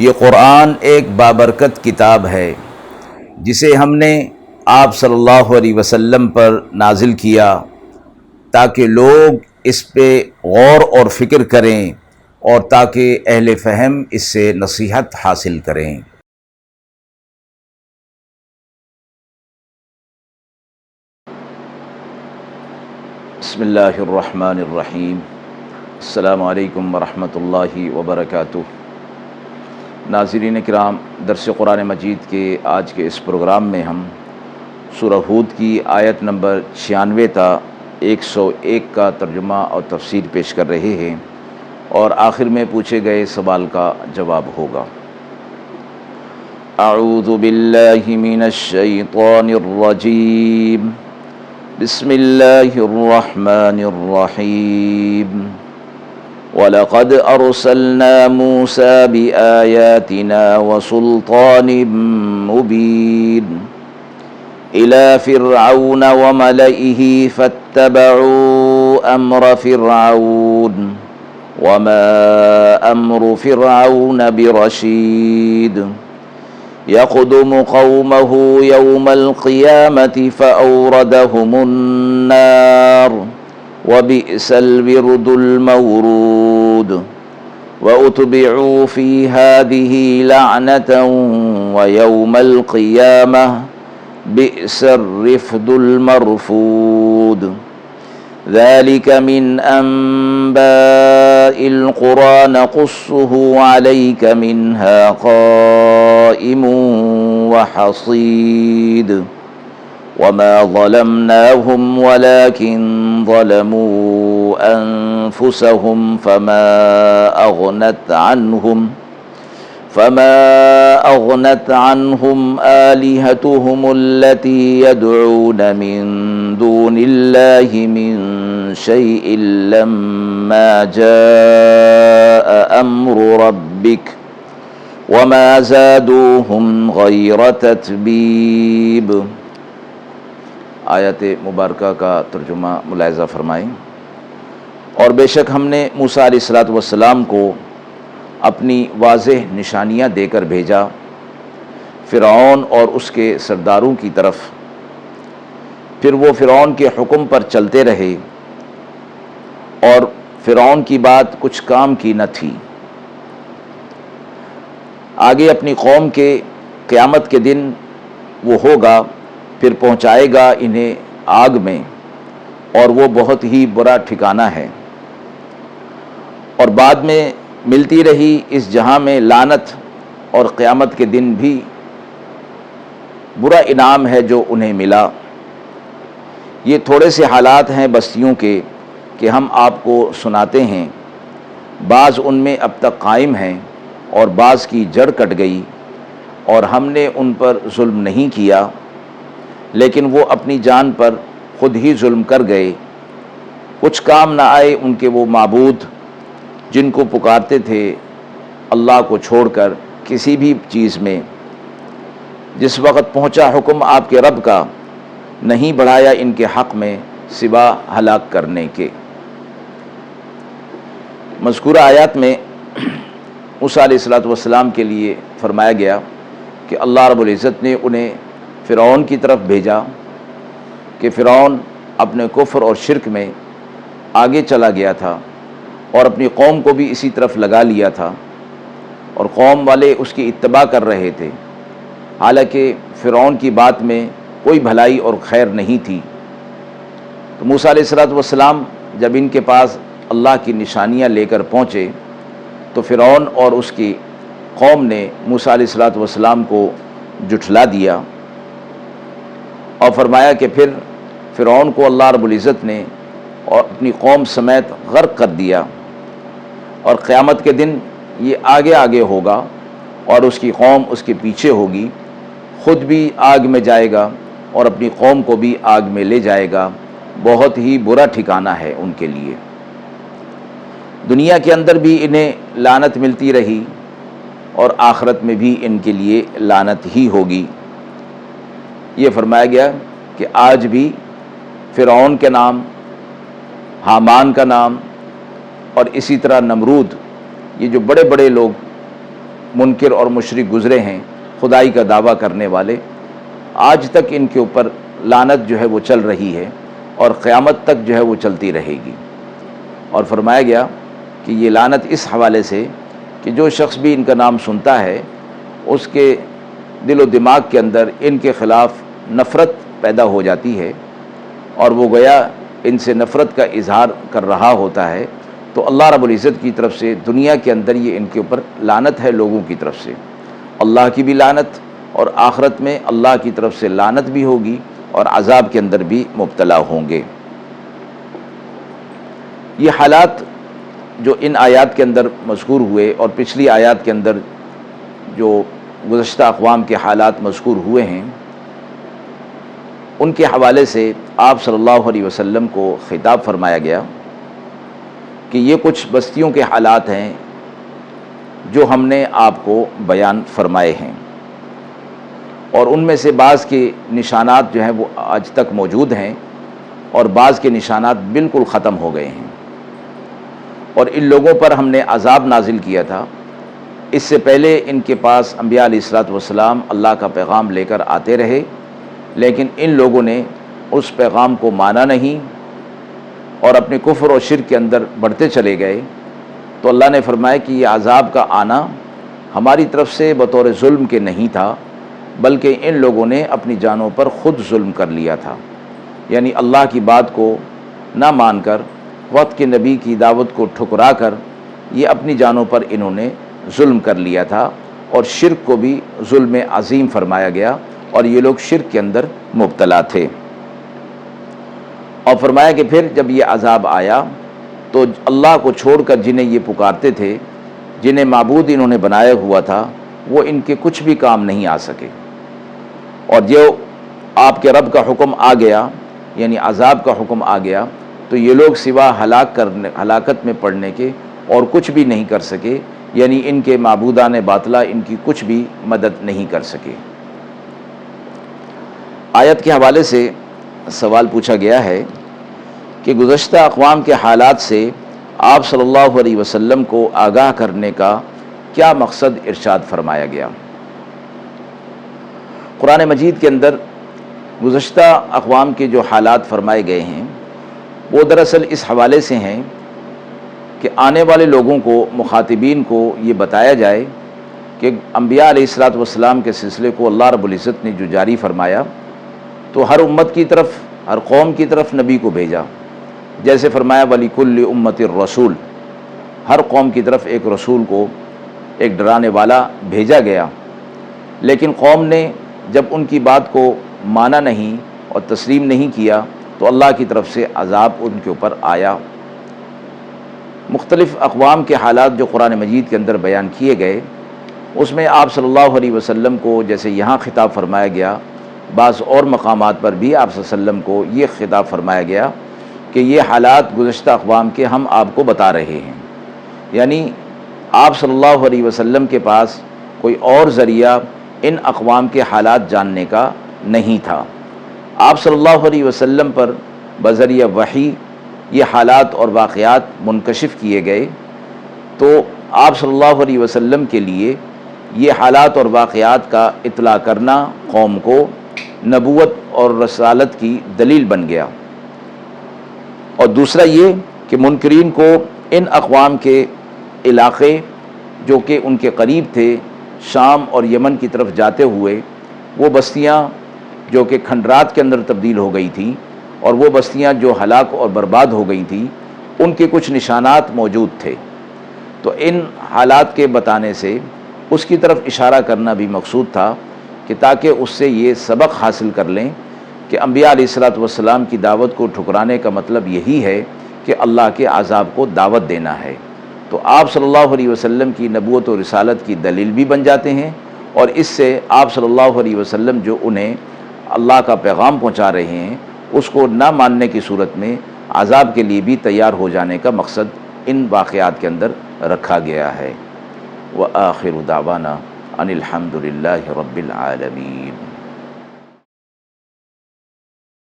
یہ قرآن ایک بابرکت کتاب ہے جسے ہم نے آپ صلی اللہ علیہ وسلم پر نازل کیا تاکہ لوگ اس پہ غور اور فکر کریں اور تاکہ اہل فہم اس سے نصیحت حاصل کریں۔ بسم اللہ الرحمن الرحیم۔ السلام علیکم ورحمۃ اللہ وبرکاتہ۔ ناظرین کرام، درس قرآن مجید کے آج کے اس پروگرام میں ہم سورہ ہود کی آیت نمبر 96 تا 101 کا ترجمہ اور تفسیر پیش کر رہے ہیں، اور آخر میں پوچھے گئے سوال کا جواب ہوگا۔ اعوذ باللہ من الشیطان الرجیم، بسم اللہ الرحمن الرحیم۔ وَلَقَدْ أَرْسَلْنَا مُوسَى بِآيَاتِنَا وَسُلْطَانٍ مُبِينٍ إِلَى فِرْعَوْنَ وَمَلَئِهِ فَاتَّبَعُوا أَمْرَ فِرْعَوْنَ وَمَا أَمْرُ فِرْعَوْنَ بِرَشِيدٍ يَقْدُمُ قَوْمَهُ يَوْمَ الْقِيَامَةِ فَأَوْرَدَهُمُ النَّارَ وَبِئْسَ الْوِرْدُ الْمَوْرُودُ وَأُتْبِعُوا فِي هَذِهِ لَعْنَةً وَيَوْمَ الْقِيَامَةِ بِئْسَ الرِّفْدُ الْمَرْفُودُ ذَلِكَ مِنْ أَنْبَاءِ الْقُرَى نَقُصُّهُ عَلَيْكَ مِنْهَا قَائِمٌ وَحَصِيدٌ وَمَا ظَلَمْنَاهُمْ وَلَكِنْ ظَلَمُوا أَنفُسَهُمْ فَمَا أَغْنَتْ عَنْهُمْ آلِهَتُهُمُ الَّتِي يَدْعُونَ مِن دُونِ اللَّهِ مِن شَيْءٍ لَمَّا جَاءَ أَمْرُ رَبِّكَ وَمَا زَادُوهُمْ غَيْرَ تَتْبِيبٍ۔ آیت مبارکہ کا ترجمہ ملاحظہ فرمائیں۔ اور بے شک ہم نے موسیٰ علیہ السلام کو اپنی واضح نشانیاں دے کر بھیجا فرعون اور اس کے سرداروں کی طرف، پھر وہ فرعون کے حکم پر چلتے رہے اور فرعون کی بات کچھ کام کی نہ تھی۔ آگے اپنی قوم کے قیامت کے دن وہ ہوگا، پھر پہنچائے گا انہیں آگ میں، اور وہ بہت ہی برا ٹھکانہ ہے۔ اور بعد میں ملتی رہی اس جہاں میں لعنت، اور قیامت کے دن بھی برا انعام ہے جو انہیں ملا۔ یہ تھوڑے سے حالات ہیں بستیوں کے کہ ہم آپ کو سناتے ہیں، بعض ان میں اب تک قائم ہیں اور بعض کی جڑ کٹ گئی، اور ہم نے ان پر ظلم نہیں کیا، لیکن وہ اپنی جان پر خود ہی ظلم کر گئے۔ کچھ کام نہ آئے ان کے وہ معبود جن کو پکارتے تھے اللہ کو چھوڑ کر کسی بھی چیز میں۔ جس وقت پہنچا حکم آپ کے رب کا، نہیں بڑھایا ان کے حق میں سوا ہلاک کرنے کے۔ مذکورہ آیات میں موسیٰ علیہ السلام کے لیے فرمایا گیا کہ اللہ رب العزت نے انہیں فرعون کی طرف بھیجا کہ فرعون اپنے کفر اور شرک میں آگے چلا گیا تھا اور اپنی قوم کو بھی اسی طرف لگا لیا تھا، اور قوم والے اس کی اتباع کر رہے تھے، حالانکہ فرعون کی بات میں کوئی بھلائی اور خیر نہیں تھی۔ تو موسیٰ علیہ السلام جب ان کے پاس اللہ کی نشانیاں لے کر پہنچے تو فرعون اور اس کی قوم نے موسیٰ علیہ السلام کو جھٹلا دیا، اور فرمایا کہ پھر فرعون کو اللہ رب العزت نے اور اپنی قوم سمیت غرق کر دیا، اور قیامت کے دن یہ آگے آگے ہوگا اور اس کی قوم اس کے پیچھے ہوگی، خود بھی آگ میں جائے گا اور اپنی قوم کو بھی آگ میں لے جائے گا۔ بہت ہی برا ٹھکانہ ہے ان کے لیے۔ دنیا کے اندر بھی انہیں لعنت ملتی رہی، اور آخرت میں بھی ان کے لیے لعنت ہی ہوگی۔ یہ فرمایا گیا کہ آج بھی فرعون کے نام، حامان کا نام، اور اسی طرح نمرود، یہ جو بڑے بڑے لوگ منکر اور مشرک گزرے ہیں خدائی کا دعویٰ کرنے والے، آج تک ان کے اوپر لعنت جو ہے وہ چل رہی ہے اور قیامت تک جو ہے وہ چلتی رہے گی۔ اور فرمایا گیا کہ یہ لعنت اس حوالے سے کہ جو شخص بھی ان کا نام سنتا ہے اس کے دل و دماغ کے اندر ان کے خلاف نفرت پیدا ہو جاتی ہے اور وہ گویا ان سے نفرت کا اظہار کر رہا ہوتا ہے، تو اللہ رب العزت کی طرف سے دنیا کے اندر یہ ان کے اوپر لعنت ہے لوگوں کی طرف سے، اللہ کی بھی لعنت، اور آخرت میں اللہ کی طرف سے لعنت بھی ہوگی اور عذاب کے اندر بھی مبتلا ہوں گے۔ یہ حالات جو ان آیات کے اندر مذکور ہوئے اور پچھلی آیات کے اندر جو گزشتہ اقوام کے حالات مذکور ہوئے ہیں، ان کے حوالے سے آپ صلی اللہ علیہ وسلم کو خطاب فرمایا گیا کہ یہ کچھ بستیوں کے حالات ہیں جو ہم نے آپ کو بیان فرمائے ہیں، اور ان میں سے بعض کے نشانات جو ہیں وہ آج تک موجود ہیں اور بعض کے نشانات بالکل ختم ہو گئے ہیں، اور ان لوگوں پر ہم نے عذاب نازل کیا تھا۔ اس سے پہلے ان کے پاس انبیاء علیہ الصلوۃ والسلام اللہ کا پیغام لے کر آتے رہے، لیکن ان لوگوں نے اس پیغام کو مانا نہیں اور اپنے کفر و شرک کے اندر بڑھتے چلے گئے، تو اللہ نے فرمایا کہ یہ عذاب کا آنا ہماری طرف سے بطور ظلم کے نہیں تھا، بلکہ ان لوگوں نے اپنی جانوں پر خود ظلم کر لیا تھا، یعنی اللہ کی بات کو نہ مان کر، وقت کے نبی کی دعوت کو ٹھکرا کر یہ اپنی جانوں پر انہوں نے ظلم کر لیا تھا، اور شرک کو بھی ظلم عظیم فرمایا گیا، اور یہ لوگ شرک کے اندر مبتلا تھے۔ اور فرمایا کہ پھر جب یہ عذاب آیا تو اللہ کو چھوڑ کر جنہیں یہ پکارتے تھے، جنہیں معبود انہوں نے بنایا ہوا تھا، وہ ان کے کچھ بھی کام نہیں آ سکے، اور جو آپ کے رب کا حکم آ گیا یعنی عذاب کا حکم آ گیا تو یہ لوگ سوا ہلاکت میں پڑنے کے اور کچھ بھی نہیں کر سکے، یعنی ان کے معبودان باطلہ ان کی کچھ بھی مدد نہیں کر سکے۔ آیت کے حوالے سے سوال پوچھا گیا ہے کہ گزشتہ اقوام کے حالات سے آپ صلی اللہ علیہ وسلم کو آگاہ کرنے کا کیا مقصد ارشاد فرمایا گیا؟ قرآن مجید کے اندر گزشتہ اقوام کے جو حالات فرمائے گئے ہیں وہ دراصل اس حوالے سے ہیں کہ آنے والے لوگوں کو، مخاطبین کو یہ بتایا جائے کہ انبیاء علیہ الصلوۃ والسلام کے سلسلے کو اللہ رب العزت نے جو جاری فرمایا تو ہر امت کی طرف، ہر قوم کی طرف نبی کو بھیجا، جیسے فرمایا وَلِكُلِّ أُمَّةٍ الرَّسُولُ، ہر قوم کی طرف ایک رسول کو، ایک ڈرانے والا بھیجا گیا، لیکن قوم نے جب ان کی بات کو مانا نہیں اور تسلیم نہیں کیا تو اللہ کی طرف سے عذاب ان کے اوپر آیا۔ مختلف اقوام کے حالات جو قرآن مجید کے اندر بیان کیے گئے، اس میں آپ صلی اللہ علیہ وسلم کو جیسے یہاں خطاب فرمایا گیا، بعض اور مقامات پر بھی آپ صلی اللہ علیہ وسلم کو یہ خطاب فرمایا گیا کہ یہ حالات گزشتہ اقوام کے ہم آپ کو بتا رہے ہیں، یعنی آپ صلی اللہ علیہ وسلم کے پاس کوئی اور ذریعہ ان اقوام کے حالات جاننے کا نہیں تھا۔ آپ صلی اللہ علیہ وسلم پر بذریعہ وحی یہ حالات اور واقعات منکشف کیے گئے، تو آپ صلی اللہ علیہ وسلم کے لیے یہ حالات اور واقعات کا اطلاع کرنا قوم کو نبوت اور رسالت کی دلیل بن گیا۔ اور دوسرا یہ کہ منکرین کو ان اقوام کے علاقے جو کہ ان کے قریب تھے، شام اور یمن کی طرف جاتے ہوئے وہ بستیاں جو کہ کھنڈرات کے اندر تبدیل ہو گئی تھیں، اور وہ بستیاں جو ہلاک اور برباد ہو گئی تھیں، ان کے کچھ نشانات موجود تھے، تو ان حالات کے بتانے سے اس کی طرف اشارہ کرنا بھی مقصود تھا کہ تاکہ اس سے یہ سبق حاصل کر لیں کہ انبیاء علیہ الصلوۃ والسلام کی دعوت کو ٹھکرانے کا مطلب یہی ہے کہ اللہ کے عذاب کو دعوت دینا ہے، تو آپ صلی اللہ علیہ وسلم کی نبوت و رسالت کی دلیل بھی بن جاتے ہیں، اور اس سے آپ صلی اللہ علیہ وسلم جو انہیں اللہ کا پیغام پہنچا رہے ہیں اس کو نہ ماننے کی صورت میں عذاب کے لیے بھی تیار ہو جانے کا مقصد ان واقعات کے اندر رکھا گیا ہے۔ وآخر دعوانا ان الحمد للہ رب العالمین۔